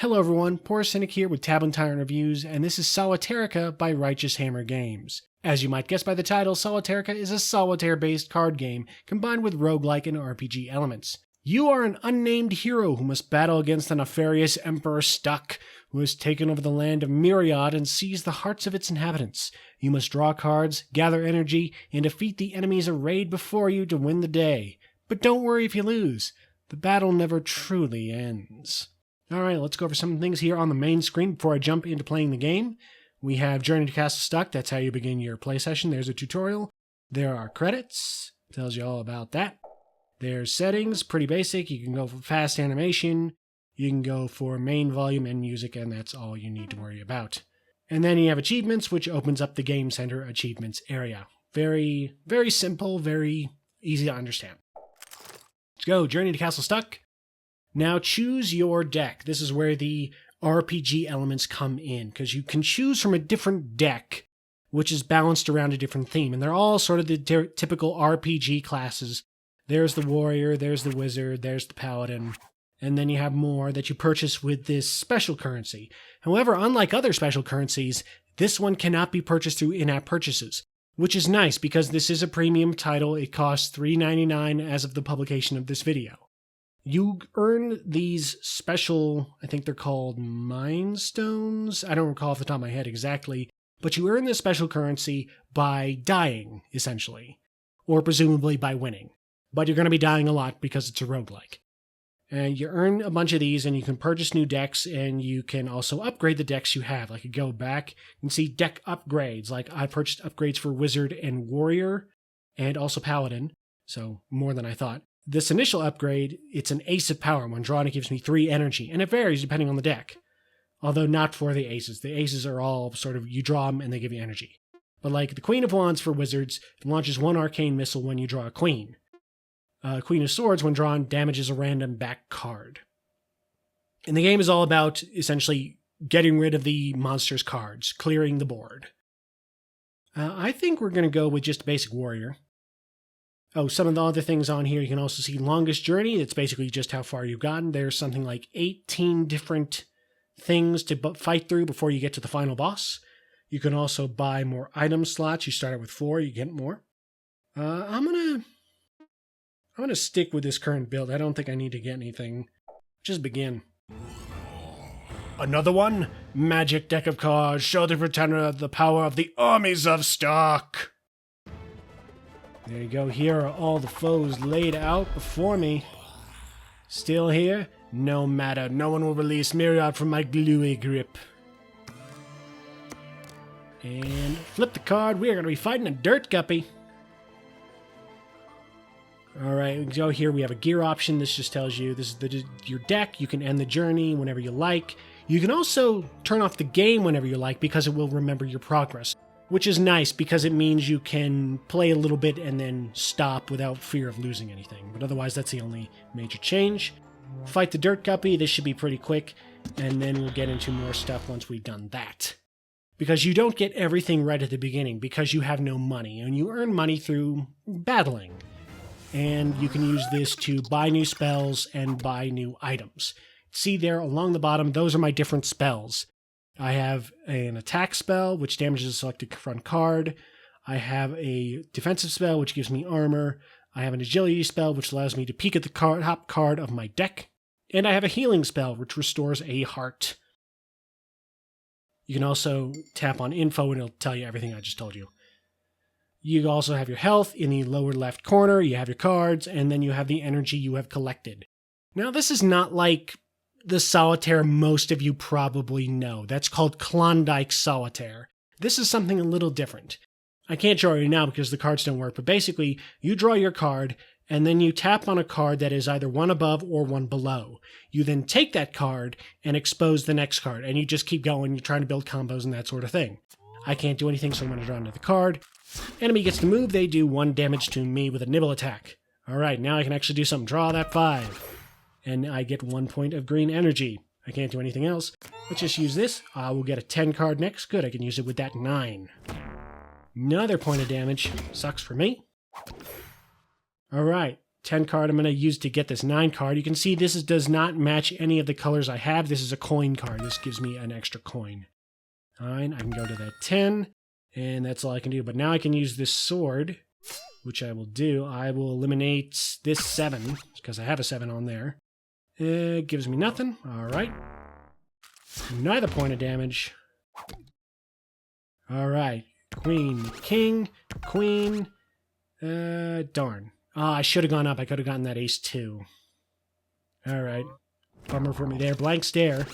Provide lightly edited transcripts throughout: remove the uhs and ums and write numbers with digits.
Hello everyone, Poor Cynic here with Tab and Tyrant Reviews, and this is Solitairica by Righteous Hammer Games. As you might guess by the title, Solitairica is a solitaire-based card game combined with roguelike and RPG elements. You are an unnamed hero who must battle against the nefarious Emperor Stuck, who has taken over the land of Myriad and seized the hearts of its inhabitants. You must draw cards, gather energy, and defeat the enemies arrayed before you to win the day. But don't worry if you lose. The battle never truly ends. Alright, let's go over some things here on the main screen before I jump into playing the game. We have Journey to Castle Stuck, that's how you begin your play session. There's a tutorial. There are credits, tells you all about that. There's settings, pretty basic. You can go for fast animation, you can go for main volume and music, and that's all you need to worry about. And then you have achievements, which opens up the Game Center achievements area. Very, very simple, very easy to understand. Let's go, Journey to Castle Stuck. Now choose your deck. This is where the RPG elements come in, because you can choose from a different deck, which is balanced around a different theme. And they're all sort of the typical RPG classes. There's the warrior, there's the wizard, there's the paladin, and then you have more that you purchase with this special currency. However, unlike other special currencies, this one cannot be purchased through in-app purchases, which is nice because this is a premium title. It costs $3.99 as of the publication of this video. You earn these special, I think they're called Mind Stones. I don't recall off the top of my head exactly, but you earn this special currency by dying, essentially, or presumably by winning. But you're going to be dying a lot because it's a roguelike. And you earn a bunch of these, and you can purchase new decks, and you can also upgrade the decks you have. Like you go back and see deck upgrades. Like I purchased upgrades for Wizard and Warrior, and also Paladin, so more than I thought. This initial upgrade, it's an Ace of Power. When drawn, it gives me 3 energy, and it varies depending on the deck. Although not for the aces. The aces are all sort of, you draw them and they give you energy. But like the Queen of Wands for Wizards, it launches 1 arcane missile when you draw a Queen. Queen of Swords, when drawn, damages a random back card. And the game is all about, essentially, getting rid of the monster's cards, clearing the board. I think we're going to go with just a basic warrior. Oh, some of the other things on here, you can also see longest journey. It's basically just how far you've gotten. There's something like 18 different things to fight through before you get to the final boss. You can also buy more item slots. You start out with 4, you get more. I'm gonna stick with this current build. I don't think I need to get anything. Just begin. Another one? Magic deck of cards. Show the pretender the power of the armies of Stuck. There you go. Here are all the foes laid out before me. Still here? No matter. No one will release Myriad from my gluey grip. And flip the card. We are going to be fighting a dirt guppy. Alright, we go here. We have a gear option. This just tells you this is your deck. You can end the journey whenever you like. You can also turn off the game whenever you like because it will remember your progress. Which is nice because it means you can play a little bit and then stop without fear of losing anything. But otherwise, that's the only major change. Fight the dirt guppy. This should be pretty quick. And then we'll get into more stuff once we've done that. Because you don't get everything right at the beginning because you have no money. And you earn money through battling. And you can use this to buy new spells and buy new items. See there along the bottom, those are my different spells. I have an attack spell, which damages a selected front card. I have a defensive spell, which gives me armor. I have an agility spell, which allows me to peek at the top card of my deck. And I have a healing spell, which restores a heart. You can also tap on info, and it'll tell you everything I just told you. You also have your health in the lower left corner. You have your cards, and then you have the energy you have collected. Now, this is not like the solitaire most of you probably know. That's called Klondike Solitaire. This is something a little different. I can't show you now because the cards don't work, but basically, you draw your card, and then you tap on a card that is either one above or one below. You then take that card and expose the next card, and you just keep going. You're trying to build combos and that sort of thing. I can't do anything, so I'm going to draw another card. Enemy gets to move. They do 1 damage to me with a nibble attack. Alright, now I can actually do something. Draw that 5. And I get 1 point of green energy. I can't do anything else. Let's just use this. I will get a 10 card next. Good, I can use it with that 9. Another point of damage. Sucks for me. Alright, 10 card I'm going to use to get this 9 card. You can see this does not match any of the colors I have. This is a coin card. This gives me an extra coin. 9, I can go to that 10, and that's all I can do. But now I can use this sword, which I will do. I will eliminate this 7, because I have a 7 on there. It gives me nothing. All right. Neither point of damage. All right. Queen, king, queen. Darn. I should have gone up. I could have gotten that ace too. All right. Bummer for me there. Blank stare.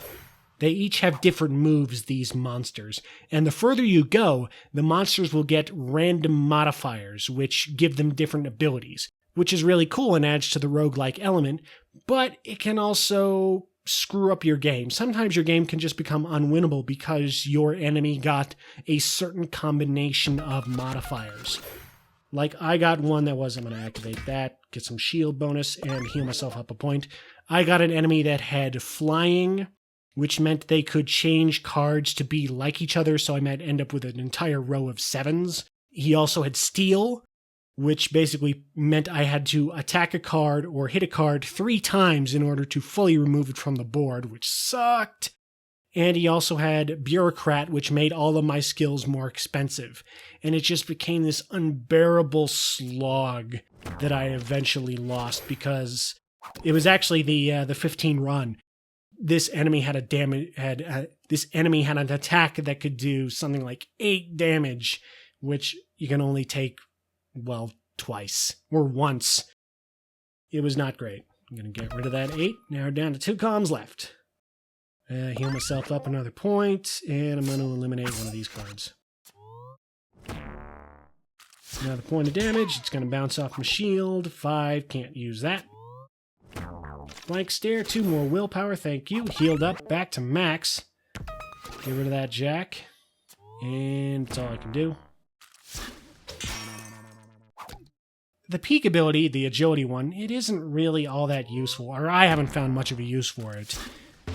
They each have different moves, these monsters. And the further you go, the monsters will get random modifiers, which give them different abilities, which is really cool and adds to the roguelike element, but it can also screw up your game. Sometimes your game can just become unwinnable because your enemy got a certain combination of modifiers. Like, I got one that was, I'm going to activate that, get some shield bonus, and heal myself up a point. I got an enemy that had flying, which meant they could change cards to be like each other, so I might end up with an entire row of 7s. He also had steal, which basically meant I had to attack a card or hit a card 3 times in order to fully remove it from the board, which sucked. And he also had bureaucrat, which made all of my skills more expensive. And it just became this unbearable slog that I eventually lost because it was actually the 15 run. This enemy had this enemy had an attack that could do something like 8 damage, which you can only take, well, twice or once. It was not great. I'm going to get rid of that 8. Now we're down to 2 columns left. Heal myself up another point, and I'm going to eliminate one of these cards. Another point of damage. It's going to bounce off my shield. 5, can't use that. Blank stare, 2 more willpower, thank you. Healed up, back to max. Get rid of that jack. And that's all I can do. The peak ability, the agility one, it isn't really all that useful, or I haven't found much of a use for it.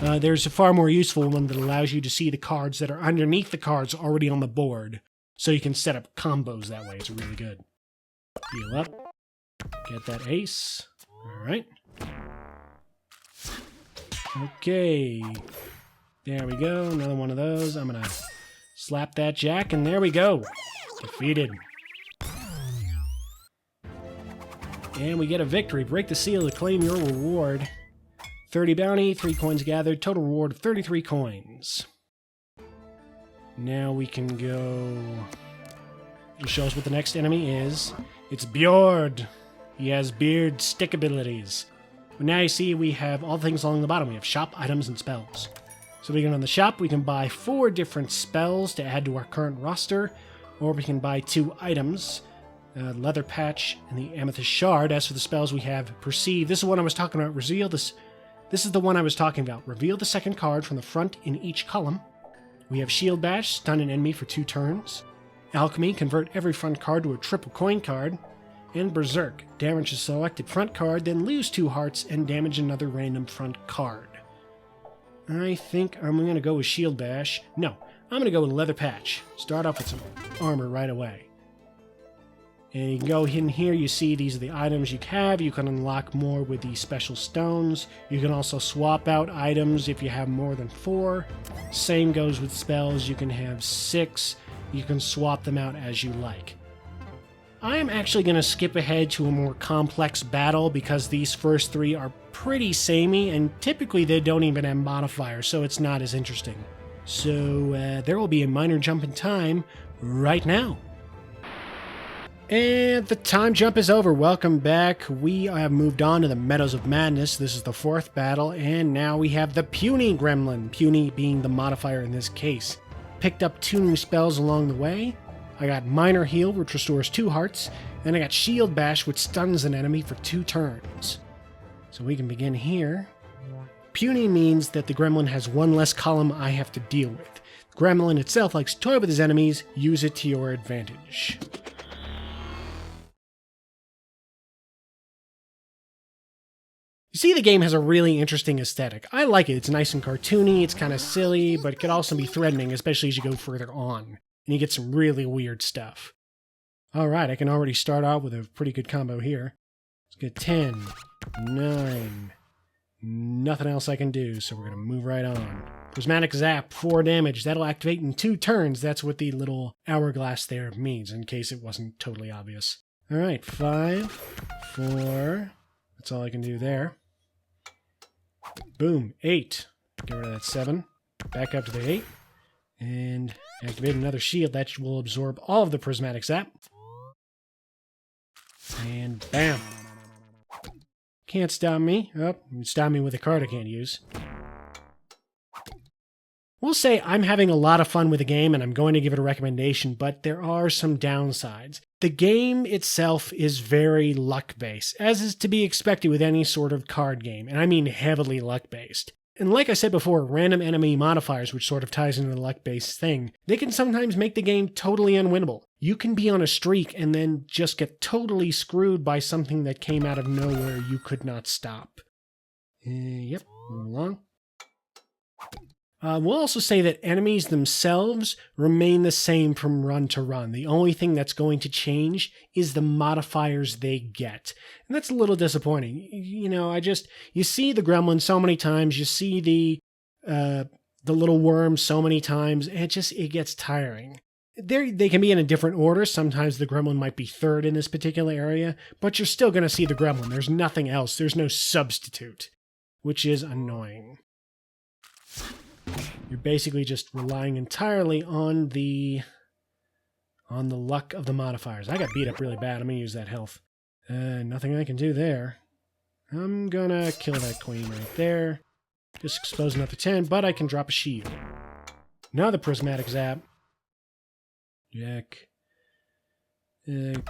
There's a far more useful one that allows you to see the cards that are underneath the cards already on the board, so you can set up combos that way. It's really good. Heal up. Get that ace. Alright. Okay. There we go. Another one of those. I'm going to slap that jack, and there we go. Defeated. And we get a victory. Break the seal to claim your reward. 30 bounty, 3 coins gathered, total reward of 33 coins. Now we can go... It'll show us what the next enemy is. It's Bjord. He has beard stick abilities. But now you see we have all things along the bottom. We have shop, items, and spells. So we go on the shop, we can buy 4 different spells to add to our current roster, or we can buy 2 items. Leather Patch and the Amethyst Shard. As for the spells, we have Perceive. This is what I was talking about. This is the one I was talking about. Reveal the second card from the front in each column. We have Shield Bash, stun an enemy for 2 turns. Alchemy, convert every front card to a triple coin card. And Berserk, damage a selected front card, then lose 2 hearts and damage another random front card. I think I'm going to go with Shield Bash. No, I'm going to go with Leather Patch. Start off with some armor right away. And you can go in here, you see these are the items you have. You can unlock more with these special stones. You can also swap out items if you have more than 4. Same goes with spells. You can have 6. You can swap them out as you like. I am actually going to skip ahead to a more complex battle because these first 3 are pretty samey, and typically they don't even have modifiers, so it's not as interesting. So there will be a minor jump in time right now. And the time jump is over. Welcome back. We have moved on to the Meadows of Madness. This is the 4th battle, and now we have the Puny Gremlin, Puny being the modifier in this case. Picked up 2 new spells along the way. I got Minor Heal, which restores 2 hearts, and I got Shield Bash, which stuns an enemy for 2 turns. So we can begin here. Puny means that the gremlin has 1 less column I have to deal with. The gremlin itself likes to toy with his enemies. Use it to your advantage. You see, the game has a really interesting aesthetic. I like it. It's nice and cartoony, it's kind of silly, but it could also be threatening, especially as you go further on. And you get some really weird stuff. Alright, I can already start out with a pretty good combo here. Let's get 10, 9. Nothing else I can do, so we're going to move right on. Prismatic Zap, 4 damage. That'll activate in 2 turns. That's what the little hourglass there means, in case it wasn't totally obvious. All right, 5, 4. That's all I can do there. Boom, 8. Get rid of that 7. Back up to the 8. And activate another shield. That will absorb all of the Prismatic Zap. And bam. Can't stop me. Oh, stop me with a card I can't use. We'll say I'm having a lot of fun with the game and I'm going to give it a recommendation, but there are some downsides. The game itself is very luck-based, as is to be expected with any sort of card game, and I mean heavily luck-based. And like I said before, random enemy modifiers, which sort of ties into the luck-based thing, they can sometimes make the game totally unwinnable. You can be on a streak and then just get totally screwed by something that came out of nowhere you could not stop. Yep, move along. We'll also say that enemies themselves remain the same from run to run. The only thing that's going to change is the modifiers they get. And that's a little disappointing. You know, you see the gremlin so many times, you see the little worm so many times, and it gets tiring. They can be in a different order. Sometimes the gremlin might be third in this particular area, but you're still going to see the gremlin. There's nothing else. There's no substitute, which is annoying. You're basically just relying entirely on the luck of the modifiers. I got beat up really bad. I'm going to use that health. Nothing I can do there. I'm going to kill that queen right there. Just expose another 10, but I can drop a shield. Another Prismatic Zap. Jack.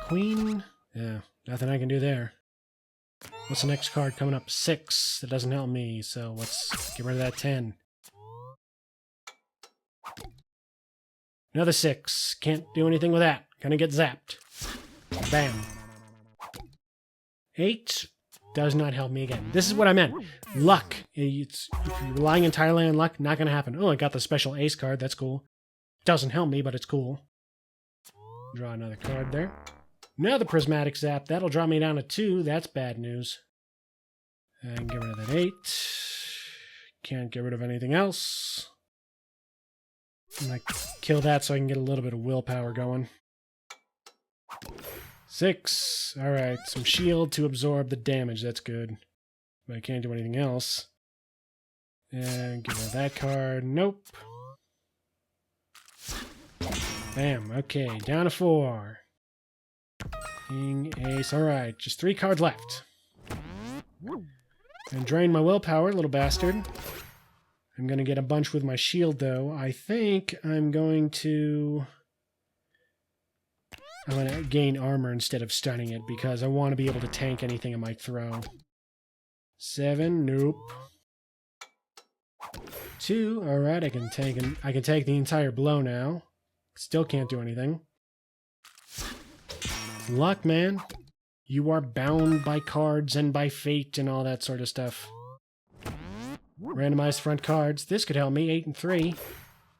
Queen. Yeah, nothing I can do there. What's the next card coming up? 6. That doesn't help me, so let's get rid of that 10. Another 6. Can't do anything with that. Gonna get zapped. Bam. 8 does not help me again. This is what I meant. Luck. If you're relying entirely on luck, not gonna happen. Oh, I got the special ace card. That's cool. Doesn't help me, but it's cool. Draw another card there. Another Prismatic Zap. That'll drop me down to 2. That's bad news. I can get rid of that 8. Can't get rid of anything else. I'm gonna kill that so I can get a little bit of willpower going. 6. Alright, some shield to absorb the damage. That's good. But I can't do anything else. And get rid of that card. Nope. Bam. Okay, down to 4. King, ace. Alright, just 3 cards left. And drain my willpower, little bastard. I'm going to get a bunch with my shield, though. I think I'm going to gain armor instead of stunning it, because I want to be able to tank anything I might throw. 7, nope. 2, alright, I can tank the entire blow now. Still can't do anything. Luck, man. You are bound by cards and by fate and all that sort of stuff. Randomized front cards. This could help me. 8 and 3.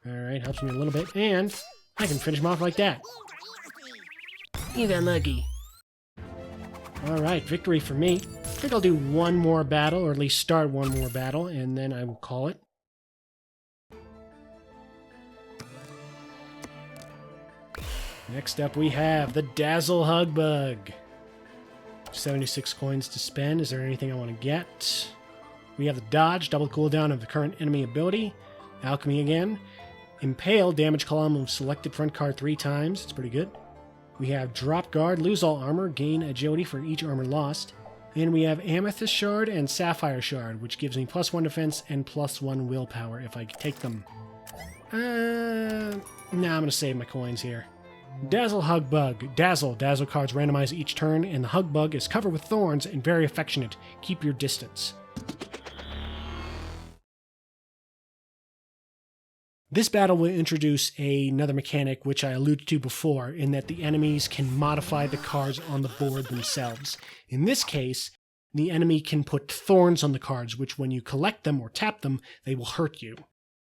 Alright, helps me a little bit. And I can finish them off like that. You got lucky. Alright, victory for me. I think I'll do one more battle, or at least start one more battle, and then I will call it. Next up we have the Dazzle Hugbug. 76 coins to spend. Is there anything I want to get? We have the Dodge, double cooldown of the current enemy ability. Alchemy again. Impale, damage column of selected front card 3 times. It's pretty good. We have Drop Guard, lose all armor, gain agility for each armor lost. And we have Amethyst Shard and Sapphire Shard, which gives me +1 defense and +1 willpower if I take them. I'm going to save my coins here. Dazzle Hugbug. Dazzle cards randomize each turn, and the Hugbug is covered with thorns and very affectionate. Keep your distance. This battle will introduce another mechanic which I alluded to before, in that the enemies can modify the cards on the board themselves. In this case, the enemy can put thorns on the cards, which when you collect them or tap them, they will hurt you,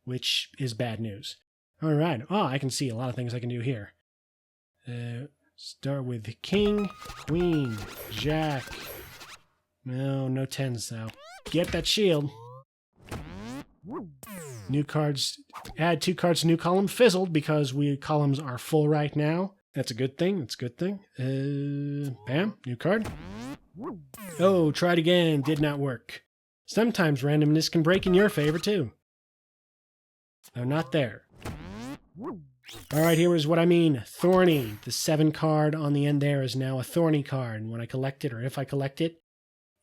which is bad news. Alright, I can see a lot of things I can do here. Start with King, Queen, Jack, No, no 10s though. Get that shield. New cards. Add 2 cards to new column. Fizzled because columns are full right now. That's a good thing. That's a good thing. Bam. New card. Oh, tried again. Did not work. Sometimes randomness can break in your favor too. No, not there. Alright, here is what I mean. Thorny. The 7 card on the end there is now a thorny card. And when I collect it, or if I collect it,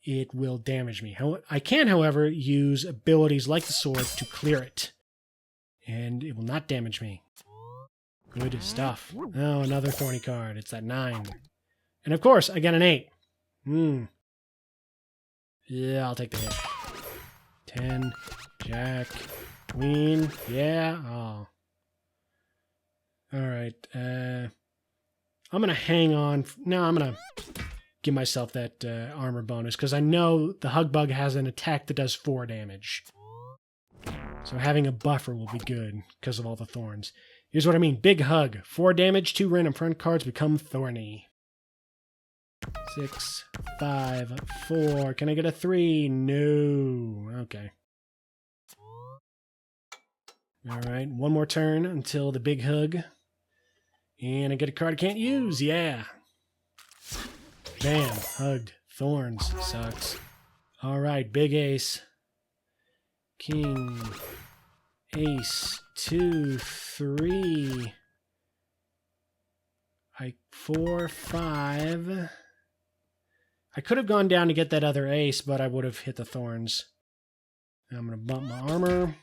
it will damage me. I can, however, use abilities like the sword to clear it. And it will not damage me. Good stuff. Oh, another thorny card. It's that 9. And of course, I get an 8. Yeah, I'll take the hit. 10, Jack, Queen. Yeah. Oh. Alright. I'm going to hang on. No, I'm going to give myself that armor bonus because I know the Hug Bug has an attack that does 4 damage. So having a buffer will be good because of all the thorns. Here's what I mean. Big Hug. 4 damage, 2 random front cards become thorny. 6, 5, 4. Can I get a 3? No. Okay. Alright, one more turn until the Big Hug. And I get a card I can't use. Yeah. Bam. Hugged. Thorns. Sucks. Alright, Big Ace. King. Ace. 2, 3. 4, 5. I could have gone down to get that other ace, but I would have hit the thorns. I'm going to bump my armor.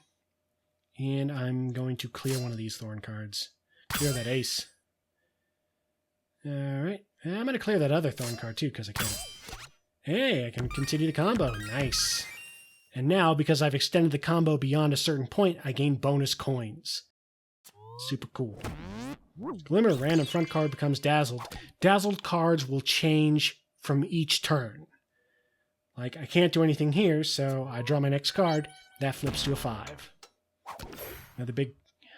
And I'm going to clear one of these thorn cards. Clear that ace. Alright. I'm going to clear that other thorn card too, because I can. Hey, I can continue the combo. Nice. And now, because I've extended the combo beyond a certain point, I gain bonus coins. Super cool. Glimmer, random front card becomes dazzled. Dazzled cards will change from each turn. Like, I can't do anything here, so I draw my next card. That flips to a 5. Another Big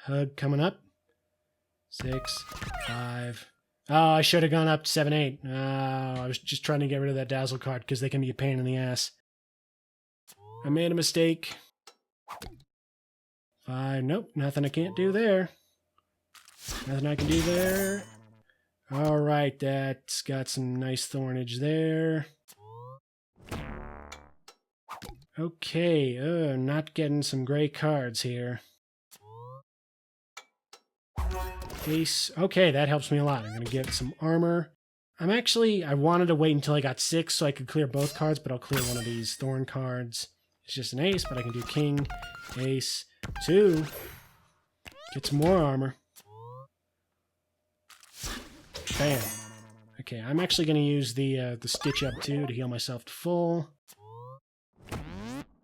Hug coming up. 6, 5. Oh, I should have gone up to 7, 8. Oh, I was just trying to get rid of that dazzle card because they can be a pain in the ass. I made a mistake. 5. Nope, nothing I can't do there. Nothing I can do there. Alright, that's got some nice thornage there. Okay, not getting some gray cards here. Ace. Okay, that helps me a lot. I'm going to get some armor. I wanted to wait until I got 6 so I could clear both cards, but I'll clear one of these thorn cards. It's just an ace, but I can do king, ace, 2. Get some more armor. Bam. Okay, I'm actually going to use the Stitch Up 2 to heal myself to full.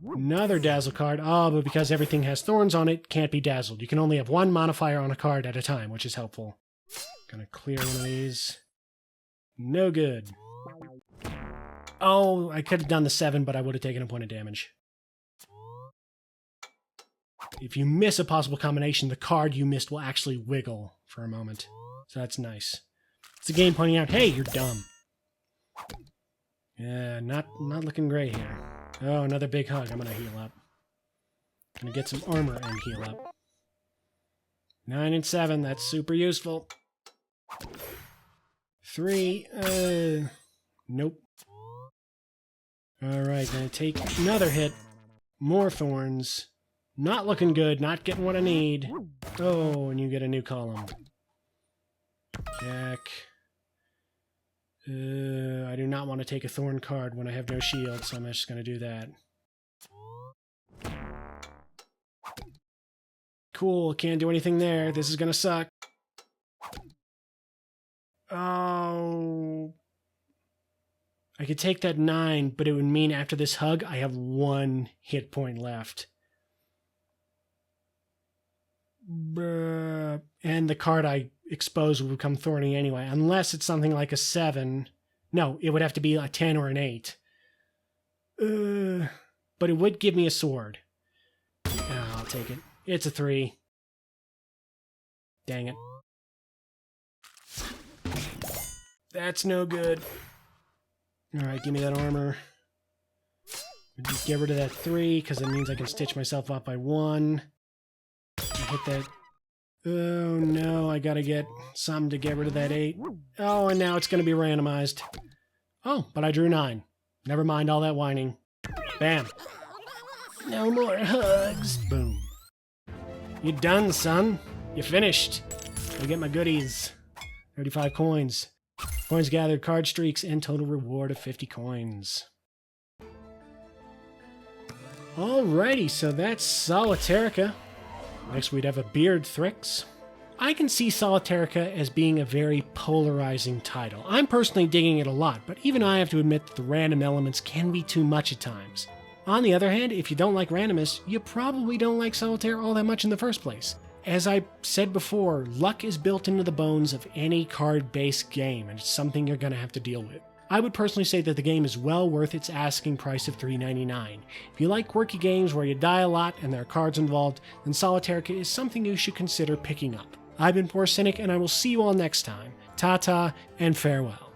Another dazzle card. Oh, but because everything has thorns on it, can't be dazzled. You can only have 1 modifier on a card at a time, which is helpful. Gonna clear one of these. No good. Oh, I could have done the 7, but I would have taken a point of damage. If you miss a possible combination, the card you missed will actually wiggle for a moment. So that's nice. It's the game pointing out, hey, you're dumb. Yeah, not looking great here. Oh, another Big Hug. I'm going to heal up. Going to get some armor and heal up. 9 and 7. That's super useful. 3. Nope. Alright, going to take another hit. More thorns. Not looking good. Not getting what I need. Oh, and you get a new column. Jack. I do not want to take a thorn card when I have no shield, so I'm just going to do that. Cool, can't do anything there. This is going to suck. Oh. I could take that 9, but it would mean after this hug, I have 1 hit point left. Bruh. And the card I expose would become thorny anyway, unless it's something like a 7. No, it would have to be a 10 or an 8. But it would give me a sword. Oh, I'll take it. It's a 3. Dang it. That's no good. Alright, give me that armor. Just get rid of that 3, because it means I can stitch myself up by 1. Hit that. Oh no, I gotta get some to get rid of that 8. Oh, and now it's gonna be randomized. Oh, but I drew 9. Never mind all that whining. Bam. No more hugs. Boom. You done, son. You finished. Go get my goodies. 35 coins. Coins gathered, card streaks, and total reward of 50 coins. Alrighty, so that's Solitairica. Next we'd have a Beard Thrix. I can see Solitairica as being a very polarizing title. I'm personally digging it a lot, but even I have to admit that the random elements can be too much at times. On the other hand, if you don't like randomness, you probably don't like Solitaire all that much in the first place. As I said before, luck is built into the bones of any card-based game, and it's something you're going to have to deal with. I would personally say that the game is well worth its asking price of $3.99. If you like quirky games where you die a lot and there are cards involved, then Solitairica is something you should consider picking up. I've been Poor Cynic, and I will see you all next time. Ta-ta, and farewell.